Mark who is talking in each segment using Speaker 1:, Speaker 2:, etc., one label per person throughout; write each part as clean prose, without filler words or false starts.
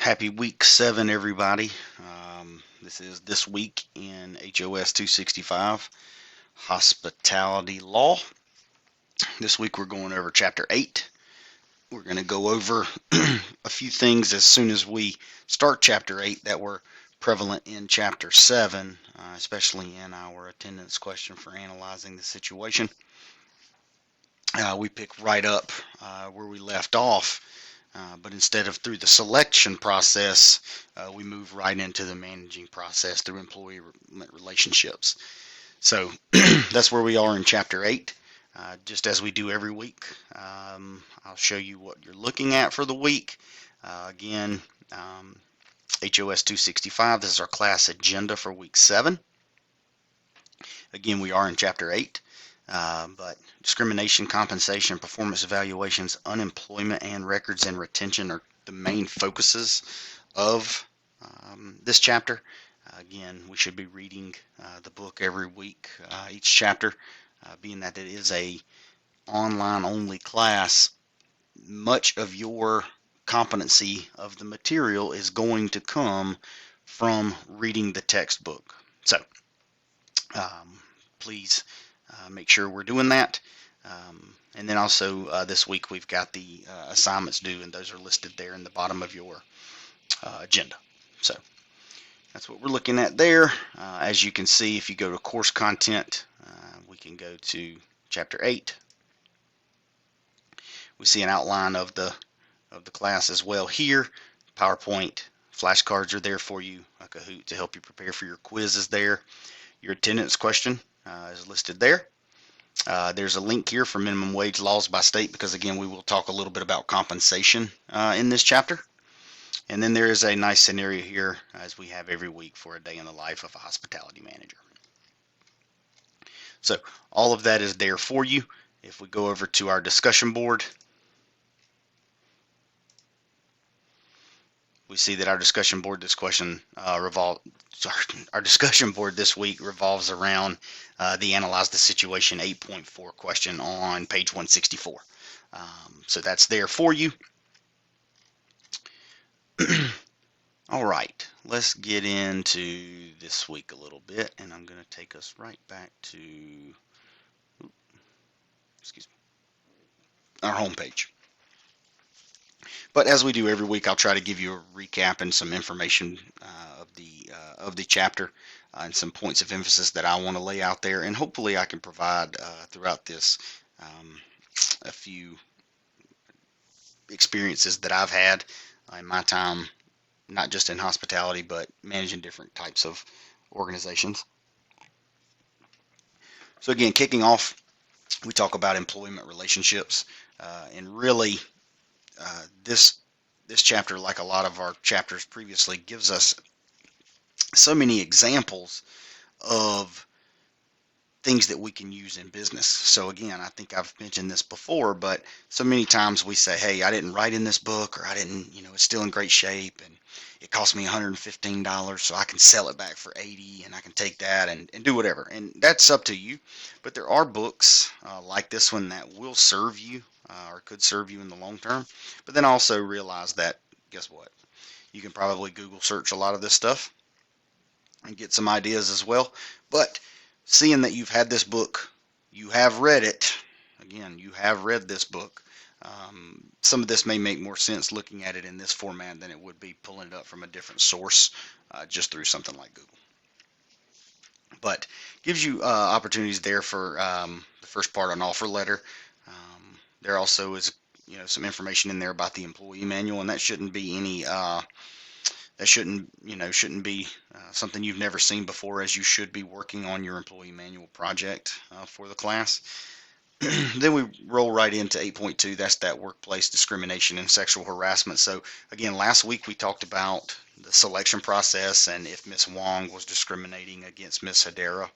Speaker 1: Happy week 7, everybody. This is This Week in HOS-265, Hospitality Law. This week we're going over Chapter 8. We're going to go over a few things as soon as we start Chapter 8 that were prevalent in Chapter 7, especially in our attendance question for analyzing the situation. We pick right up where we left off. But instead of through the selection process, we move right into the managing process through employee relationships. So that's where we are in Chapter 8. Just as we do every week, I'll show you what you're looking at for the week. Again, HOS 265, this is our class agenda for week 7. Again, we are in Chapter 8. But discrimination, compensation, performance evaluations, unemployment, and records and retention are the main focuses of this chapter. Again, we should be reading the book every week, each chapter, being that it is a online only class. Much of your competency of the material is going to come from reading the textbook. So please make sure we're doing that. And then also this week we've got the assignments due, and those are listed there in the bottom of your agenda. So that's what we're looking at there. As you can see, if you go to course content, we can go to Chapter 8. We see an outline of the class as well here. PowerPoint flashcards are there for you. A Kahoot to help you prepare for your quiz is there. Your attendance question is listed there. There's a link here for minimum wage laws by state because, again, we will talk a little bit about compensation in this chapter. And then there is a nice scenario here, as we have every week, for a day in the life of a hospitality manager. So all of that is there for you. If we go over to our discussion board, we see that our discussion board this week revolves around the Analyze the Situation 8.4 question on page 164. So that's there for you. All right, let's get into this week a little bit, and I'm going to take us right back to our home page. But as we do every week, I'll try to give you a recap and some information of the chapter and some points of emphasis that I want to lay out there, and hopefully I can provide throughout this a few experiences that I've had in my time, not just in hospitality, but managing different types of organizations. So again, kicking off, we talk about employment relationships, and really this chapter, like a lot of our chapters previously, gives us so many examples of things that we can use in business. So again, I think I've mentioned this before, but so many times we say, hey, I didn't write in this book, or I didn't, it's still in great shape, and it cost me $115, so I can sell it back for $80, and I can take that and do whatever. And that's up to you. But there are books like this one that will serve you or could serve you in the long term. But then also realize that, guess what? You can probably Google search a lot of this stuff and get some ideas as well. But seeing that you've had this book, you have read it, again, you have read this book, some of this may make more sense looking at it in this format than it would be pulling it up from a different source just through something like Google. But gives you opportunities there for the first part on offer letter. There also is some information in there about the employee manual, and that shouldn't be any shouldn't be something you've never seen before, as you should be working on your employee manual project for the class. Then we roll right into 8.2. That's that workplace discrimination and sexual harassment. So again, last week we talked about the selection process and if Miss Wong was discriminating against Miss Hidalgo,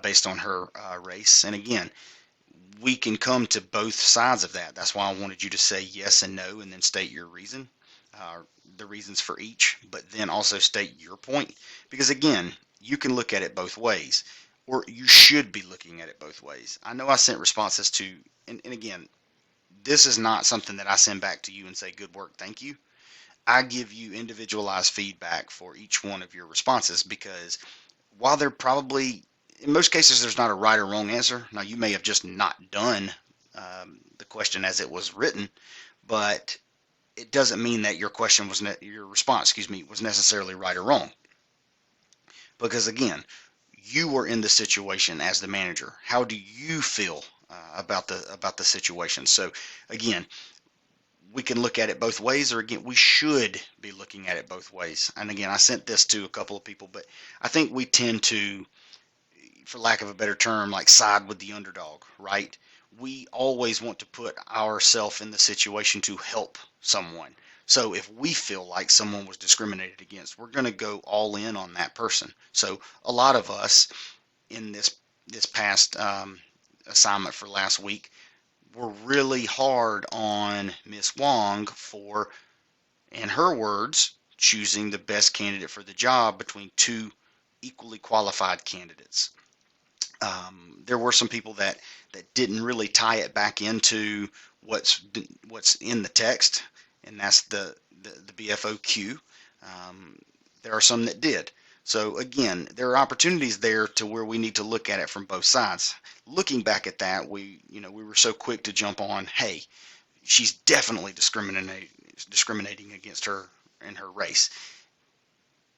Speaker 1: based on her race. And again, we can come to both sides of that. That's why I wanted you to say yes and no, and then state your reason, the reasons for each, but then also state your point. Because again, you can look at it both ways, or you should be looking at it both ways. I know I sent responses to, and again, this is not something that I send back to you and say, good work, thank you. I give you individualized feedback for each one of your responses, because while there probably, in most cases, there's not a right or wrong answer. Now, you may have just not done the question as it was written, but it doesn't mean that your question was your response, was necessarily right or wrong. Because again, you were in the situation as the manager. How do you feel about the situation? So again, we can look at it both ways, or again, we should be looking at it both ways. And again, I sent this to a couple of people, but I think we tend to, for lack of a better term, like side with the underdog, right? We always want to put ourselves in the situation to help someone. So if we feel like someone was discriminated against, we're going to go all in on that person. So a lot of us in this past assignment for last week were really hard on Miss Wong for, in her words, choosing the best candidate for the job between two equally qualified candidates. There were some people that didn't really tie it back into what's in the text, and that's the BFOQ. There are some that did. So again, there are opportunities there to where we need to look at it from both sides. Looking back at that, we were so quick to jump on, hey, she's definitely discriminating against her and her race.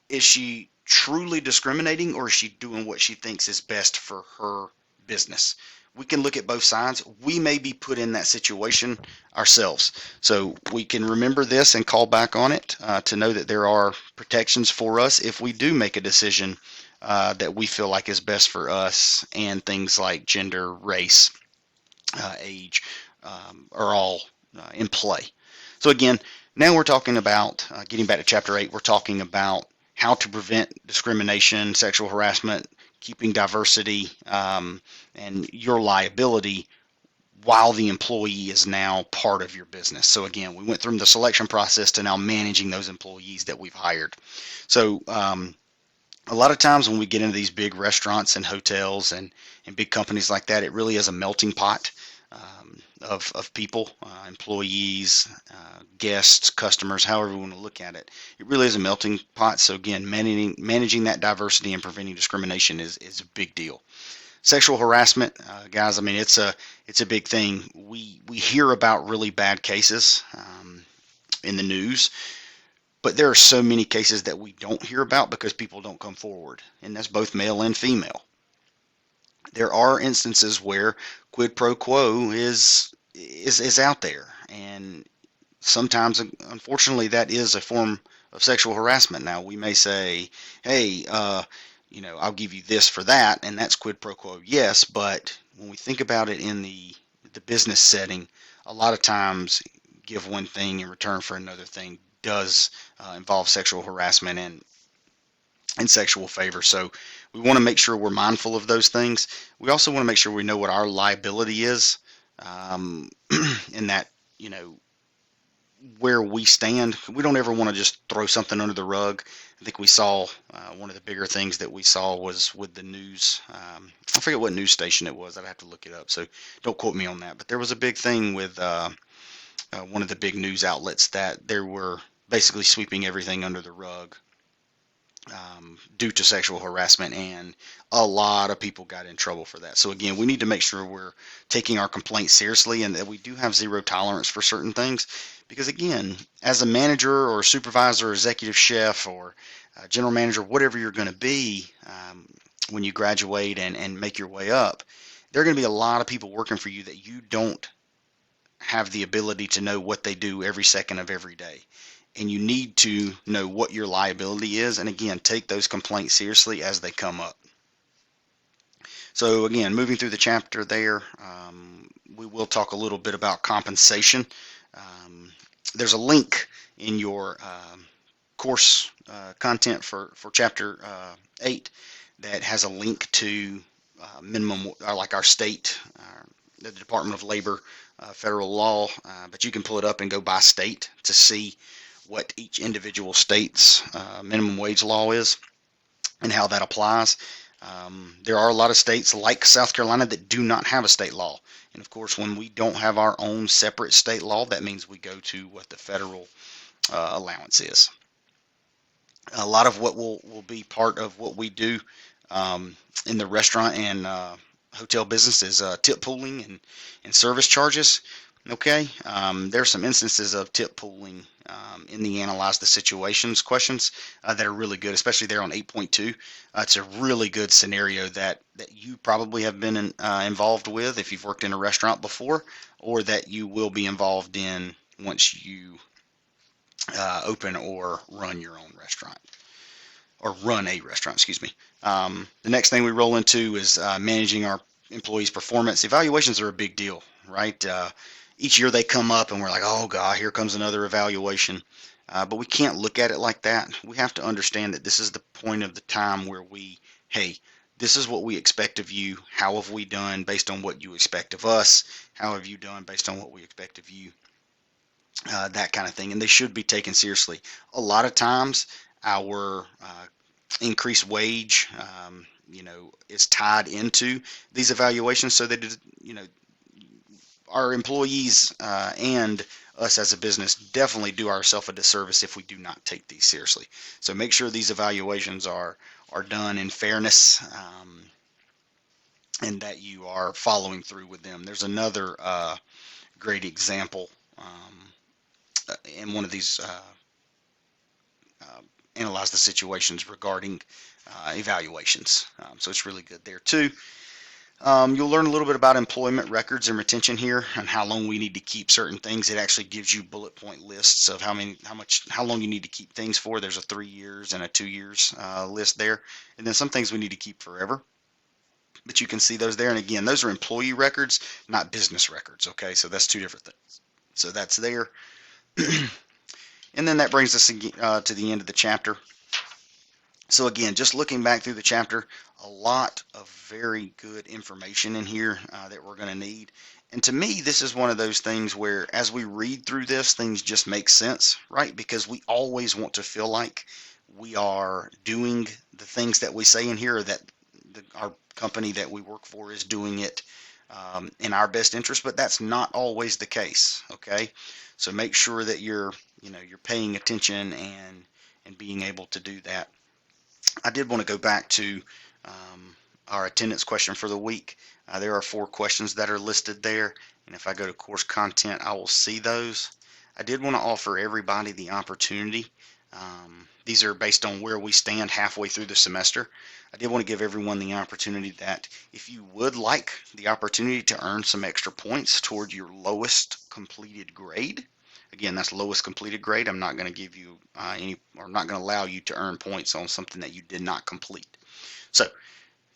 Speaker 1: Is she truly discriminating, or is she doing what she thinks is best for her business? We can look at both sides. We may be put in that situation ourselves. So we can remember this and call back on it to know that there are protections for us if we do make a decision that we feel like is best for us, and things like gender, race, age are all in play. So again, now we're talking about, getting back to Chapter 8, we're talking about how to prevent discrimination, sexual harassment, keeping diversity, and your liability while the employee is now part of your business. So again, we went through the selection process to now managing those employees that we've hired. So a lot of times when we get into these big restaurants and hotels and big companies like that, it really is a melting pot of people, employees, guests, customers, however you want to look at it. It really is a melting pot. So again, managing that diversity and preventing discrimination is a big deal. Sexual harassment, guys, I mean, it's a big thing. We hear about really bad cases in the news, but there are so many cases that we don't hear about because people don't come forward, and that's both male and female. There are instances where quid pro quo is out there, and sometimes, unfortunately, that is a form of sexual harassment. Now, we may say, hey, I'll give you this for that, and that's quid pro quo, yes, but when we think about it in the business setting, a lot of times give one thing in return for another thing does involve sexual harassment and sexual favor. So we want to make sure we're mindful of those things. We also want to make sure we know what our liability is, in that, where we stand. We don't ever want to just throw something under the rug. I think we saw one of the bigger things that we saw was with the news. I forget what news station it was. I'd have to look it up, so don't quote me on that. But there was a big thing with one of the big news outlets that they were basically sweeping everything under the rug due to sexual harassment, and a lot of people got in trouble for that. So again, we need to make sure we're taking our complaints seriously, and that we do have zero tolerance for certain things. Because again, as a manager or supervisor, or executive chef, or general manager, whatever you're going to be when you graduate and make your way up, there are going to be a lot of people working for you that you don't have the ability to know what they do every second of every day. And you need to know what your liability is, and again, take those complaints seriously as they come up. So again, moving through the chapter there, we will talk a little bit about compensation. There's a link in your course content for Chapter 8 that has a link to minimum, or like our state, the Department of Labor, federal law, but you can pull it up and go by state to see what each individual state's minimum wage law is and how that applies. There are a lot of states like South Carolina that do not have a state law. And of course, when we don't have our own separate state law, that means we go to what the federal allowance is. A lot of what will be part of what we do in the restaurant and hotel business is tip pooling and service charges. Okay, there are some instances of tip pooling in the analyze the situations questions that are really good, especially there on 8.2. It's a really good scenario that you probably have been involved with if you've worked in a restaurant before, or that you will be involved in once you open or run your own restaurant, or run a restaurant, excuse me. The next thing we roll into is managing our employees' performance. Evaluations are a big deal, right? Each year they come up and we're like, oh God, here comes another evaluation. But we can't look at it like that. We have to understand that this is the point of the time where hey, this is what we expect of you. How have we done based on what you expect of us? How have you done based on what we expect of you? That kind of thing. And they should be taken seriously. A lot of times, our increased wage, is tied into these evaluations, so that our employees and us as a business definitely do ourselves a disservice if we do not take these seriously. So make sure these evaluations are done in fairness, and that you are following through with them. There's another great example in one of these analyze the situations regarding evaluations. So it's really good there too. You'll learn a little bit about employment records and retention here, and how long we need to keep certain things. It actually gives you bullet point lists of how long you need to keep things for. There's a 3 years and a 2 years list there, and then some things we need to keep forever. But you can see those there, and again, those are employee records, not business records. Okay, so that's two different things. So that's there. And then that brings us to the end of the chapter. So again, just looking back through the chapter, a lot of very good information in here that we're going to need. And to me, this is one of those things where as we read through this, things just make sense, right? Because we always want to feel like we are doing the things that we say in here, or that our company that we work for is doing it in our best interest, but that's not always the case. Okay, so make sure that you're paying attention and being able to do that. I did want to go back to our attendance question for the week. There are 4 questions that are listed there, and if I go to course content, I will see those. I did want to offer everybody the opportunity. These are based on where we stand halfway through the semester. I did want to give everyone the opportunity that if you would like the opportunity to earn some extra points toward your lowest completed grade. Again, that's lowest completed grade. I'm not going to give you I'm not going to allow you to earn points on something that you did not complete. So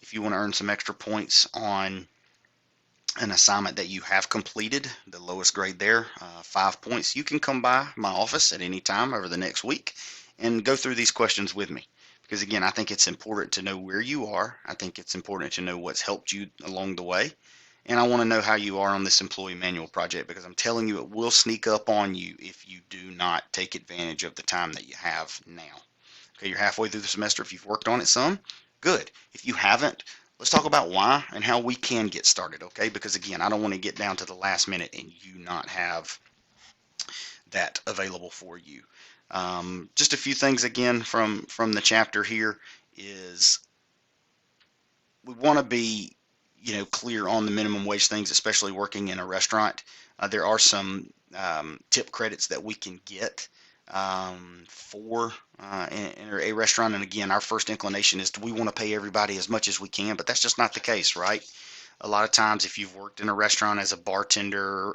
Speaker 1: if you want to earn some extra points on an assignment that you have completed, the lowest grade there, 5 points, you can come by my office at any time over the next week and go through these questions with me. Because again, I think it's important to know where you are. I think it's important to know what's helped you along the way. And I want to know how you are on this employee manual project, because I'm telling you, it will sneak up on you if you do not take advantage of the time that you have now. Okay, you're halfway through the semester. If you've worked on it some, good. If you haven't, let's talk about why and how we can get started, okay? Because again, I don't want to get down to the last minute and you not have that available for you. Just a few things again from the chapter here is we want to be clear on the minimum wage things, especially working in a restaurant. There are some tip credits that we can get for a restaurant. And again, our first inclination is we want to pay everybody as much as we can, but that's just not the case, right? A lot of times if you've worked in a restaurant as a bartender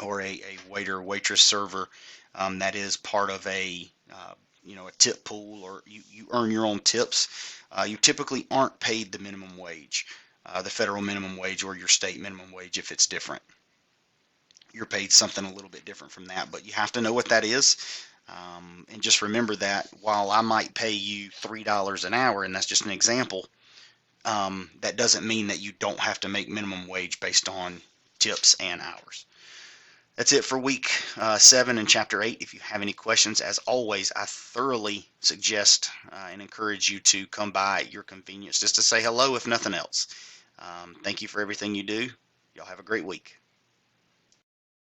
Speaker 1: or a waiter, waitress, server, that is part of a tip pool, or you earn your own tips, you typically aren't paid the minimum wage, the federal minimum wage or your state minimum wage if it's different. You're paid something a little bit different from that, but you have to know what that is. And just remember that while I might pay you $3 an hour, and that's just an example, that doesn't mean that you don't have to make minimum wage based on tips and hours. That's it for week 7 in chapter 8. If you have any questions, as always, I thoroughly suggest and encourage you to come by at your convenience just to say hello, if nothing else. Thank you for everything you do. Y'all have a great week.